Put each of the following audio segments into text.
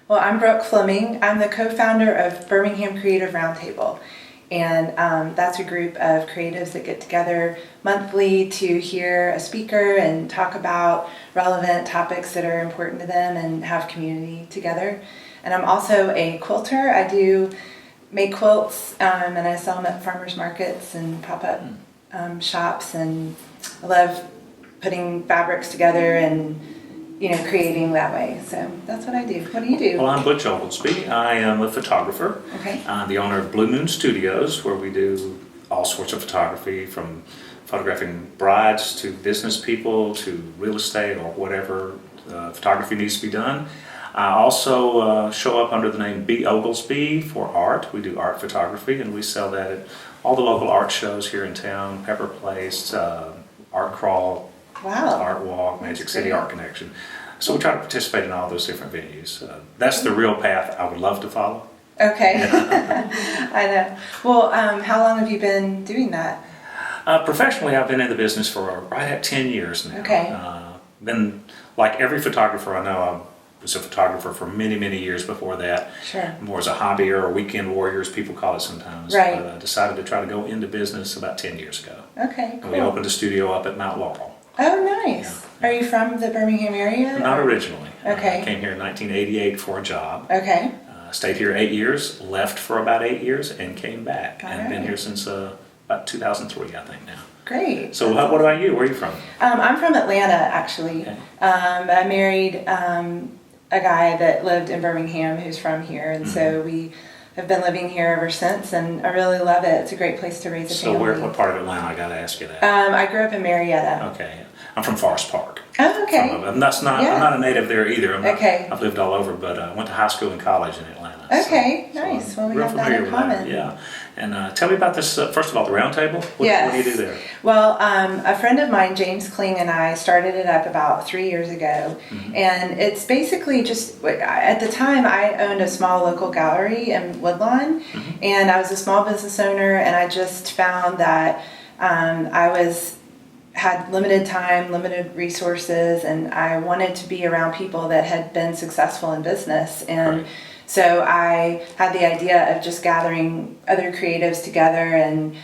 Well, I'm Brooke Fleming. I'm the co-founder of Birmingham Creative Roundtable. And that's a group of creatives that get together monthly to hear a speaker and talk about relevant topics that are important to them and have community together. And I'm also a quilter. I do make quilts and I sell them at farmers markets and pop-up shops. And I love putting fabrics together and creating that way. So that's what I do. What do you do? Well, I'm Butch Oglesbe. I am a photographer. Okay. I'm the owner of Blue Moon Studios, where we do all sorts of photography, from photographing brides to business people to real estate or whatever photography needs to be done. I also show up under the name B. Oglesbe for art. We do art photography, and we sell that at all the local art shows here in town: Pepper Place, Art Crawl, Wow. Art Walk, Magic City Art Connection. So we try to participate in all those different venues. That's the real path I would love to follow. Okay. I know. Well, how long have you been doing that? Professionally, I've been in the business for right at 10 years now. Okay. Been, like every photographer I know, I was a photographer for many, many years before that. Sure. More as a hobby or a weekend warrior, as people call it sometimes. Right. But I decided to try to go into business about 10 years ago. Okay, And cool. we opened a studio up at Mount Laurel. Oh, nice. Yeah. Are you from the Birmingham area? Not or- originally. Okay. I came here in 1988 for a job. Okay. Stayed here 8 years, left for about 8 years, and came back. All And been right. here since about 2003, I think now. Great. So what about you? Where are you from? I'm from Atlanta, actually. Okay. I married a guy that lived in Birmingham who's from here, and so we have been living here ever since, and I really love it. It's a great place to raise a So family. what part of Atlanta? I got to ask you that. I grew up in Marietta. Okay. I'm from Forest Park. Oh, okay. And that's not. Yeah. I'm not a native there either. Okay. I've lived all over, but I went to high school and college in Atlanta. Okay, So nice. I'm Well, we real have that familiar in with common. Yeah. And tell me about this. First of all, the Roundtable. What Yes. do you do there? Well, a friend of mine, James Kling, and I started it up about 3 years ago. And it's basically just, at the time, I owned a small local gallery in Woodlawn. And I was a small business owner, and I just found that had limited time, limited resources, and I wanted to be around people that had been successful in business. And Right. so I had the idea of just gathering other creatives together and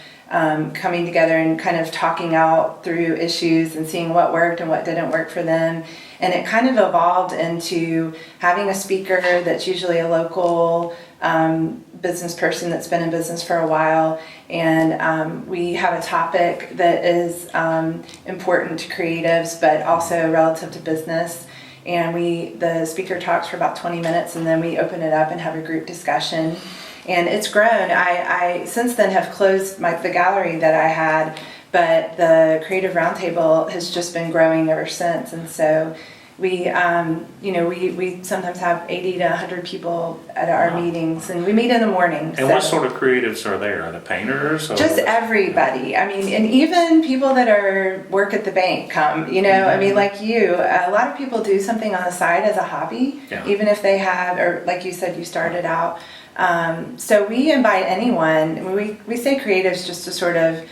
coming together and kind of talking out through issues and seeing what worked and what didn't work for them. And it kind of evolved into having a speaker that's usually a local business person that's been in business for a while. And we have a topic that is important to creatives, but also relative to business. And the speaker talks for about 20 minutes, and then we open it up and have a group discussion. And it's grown. I since then have closed the gallery that I had, but the Creative Roundtable has just been growing ever since. And so we sometimes have 80 to 100 people at our Wow. meetings, and we meet in the morning. And what sort of creatives are there? Are the painters? Or Just everybody. I mean, and even people that work at the bank come, I mean, like you, a lot of people do something on the side as a hobby, Yeah. even if they have, or like you said, you started out. So we invite anyone. We say creatives just to sort of,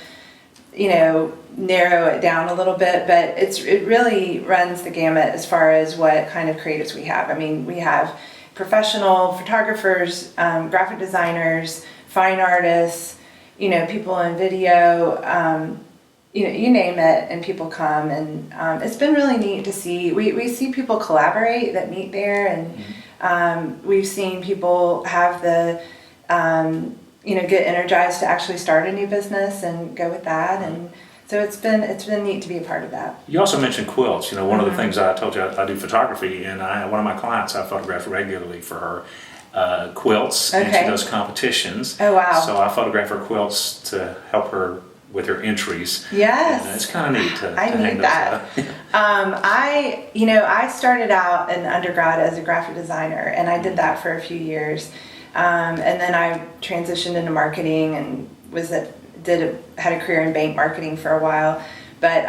narrow it down a little bit, but it really runs the gamut as far as what kind of creatives we have. I mean, we have professional photographers, graphic designers, fine artists, people in video, you name it, and people come, and it's been really neat to see. We see people collaborate that meet there, and we've seen people have the get energized to actually start a new business and go with that. And so it's been neat to be a part of that. You also mentioned quilts. One of the things I told you, I do photography, and one of my clients I photograph regularly for her quilts, and Okay. she does competitions. Oh, wow. So I photograph her quilts to help her with her entries. Yes. And it's kind of neat to I hang need those that. up. I started out in undergrad as a graphic designer, and I did that for a few years. And then I transitioned into marketing and had a career in bank marketing for a while. But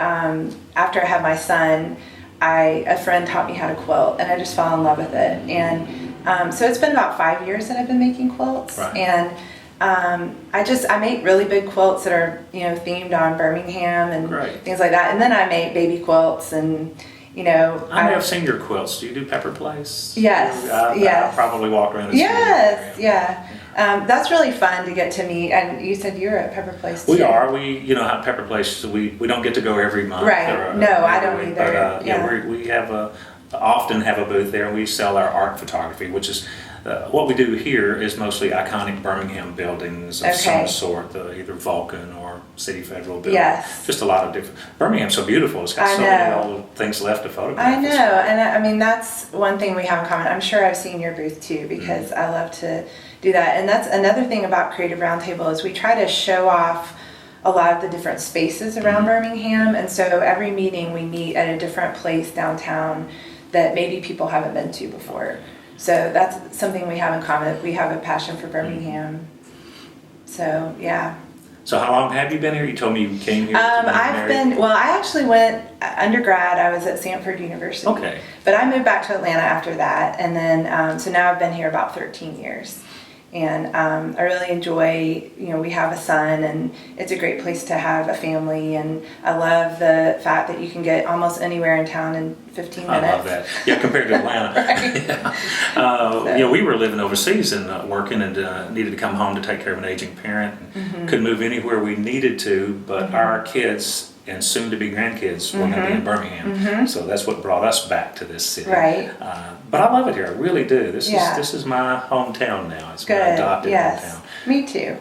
after I had my son, a friend taught me how to quilt, and I just fell in love with it. And so it's been about 5 years that I've been making quilts. Right. And I make really big quilts that are themed on Birmingham and Great. things like that. And then I make baby quilts and you know. I may have seen your quilts. Do you do Pepper Place? Yes, I yes. probably walked around the Yes, studio area. yeah. That's really fun to get to meet. And you said you're at Pepper Place too. We are. You know, how Pepper Place, we don't get to go every month. Right. Or, No, I every don't week, either. But Yeah. we often have a booth there, and we sell our art photography, which is what we do here is mostly iconic Birmingham buildings of Okay. some sort, either Vulcan or City Federal building. Yes. Just a lot of different. Birmingham's so beautiful. It's got I so many know. old things left to photograph. I know, and I mean that's one thing we have in common. I'm sure I've seen your booth too because Mm-hmm. I love to do that. And that's another thing about Creative Roundtable is we try to show off a lot of the different spaces around Mm-hmm. Birmingham, and so every meeting we meet at a different place downtown that maybe people haven't been to before. So that's something we have in common. We have a passion for Birmingham. So yeah. So how long have you been here? You told me you came here. to be I've married. I actually went undergrad. I was at Stanford University. Okay. But I moved back to Atlanta after that. And then, so now I've been here about 13 years. And I really enjoy, you know, we have a son and it's a great place to have a family. And I love the fact that you can get almost anywhere in town in 15 minutes. I love that. Yeah, compared to Atlanta. Right. Yeah, we were living overseas and working and needed to come home to take care of an aging parent. Mm-hmm. Couldn't move anywhere we needed to, but our kids and soon to be grandkids were going to be in Birmingham. So that's what brought us back to this city. Right. But I love it here. I really do. This Yeah. is my hometown now. It's my Good. adopted Yes. hometown. Me too.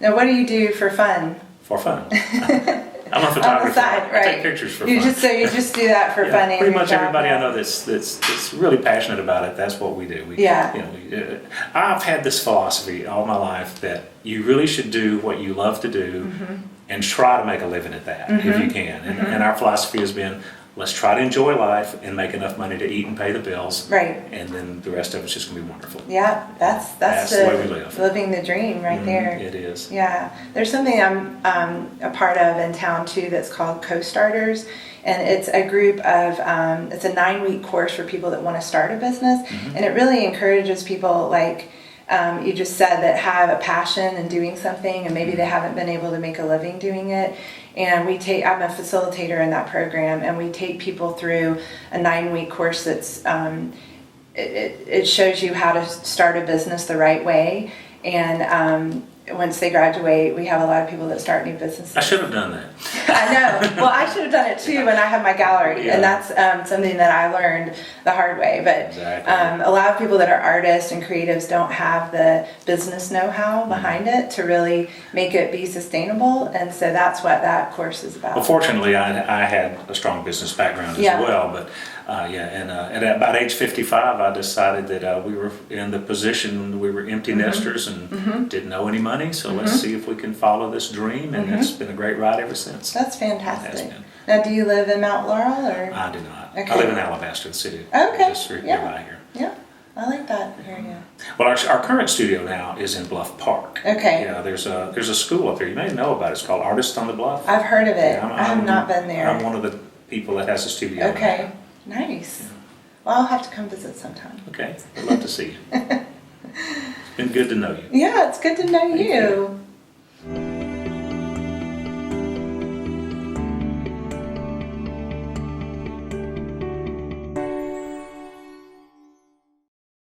Now, what do you do for fun? For fun. I'm a On photographer. the side, I right? take pictures for you fun. you just do that for fun. and Pretty your much job everybody I now? know that's really passionate about it. That's what we do. Yeah. You know, I've had this philosophy all my life that you really should do what you love to do, and try to make a living at that if you can. And our philosophy has been, let's try to enjoy life and make enough money to eat and pay the bills. Right. And then the rest of it's just gonna be wonderful. Yeah, that's the way we live. living the dream right there. It is. Yeah, there's something I'm a part of in town too that's called Co-Starters, and it's a group of it's a 9-week course for people that want to start a business, and it really encourages people like you just said that have a passion in doing something, and maybe they haven't been able to make a living doing it. And I'm a facilitator in that program, and we take people through a 9-week course that's it shows you how to start a business the right way. And once they graduate, we have a lot of people that start new businesses. I should have done that. I know. Well, I should have done it too when I had my gallery, Yeah. and that's something that I learned the hard way. But Exactly. a lot of people that are artists and creatives don't have the business know-how behind it to really make it be sustainable, and so that's what that course is about. Well, fortunately, I had a strong business background as Yeah. well, but and at about age 55, I decided that we were in the position, we were empty nesters and didn't know any money, so let's see if we can follow this dream, and it's been a great ride ever since. That's It has fantastic. been. Now, do you live in Mount Laurel or? I do not. Okay. I live in Alabaster, the city. Okay, Just yeah. nearby here. Yeah, I like that area. Well, our current studio now is in Bluff Park. Okay. Yeah, there's a school up there. You may know about it. It's called Artists on the Bluff. I've heard of it. Yeah, I have not been there. I'm one of the people that has a studio. Okay, nice. Well, I'll have to come visit sometime. Okay, I'd love to see you. It's been good to know you. Yeah, it's good to know Thank you.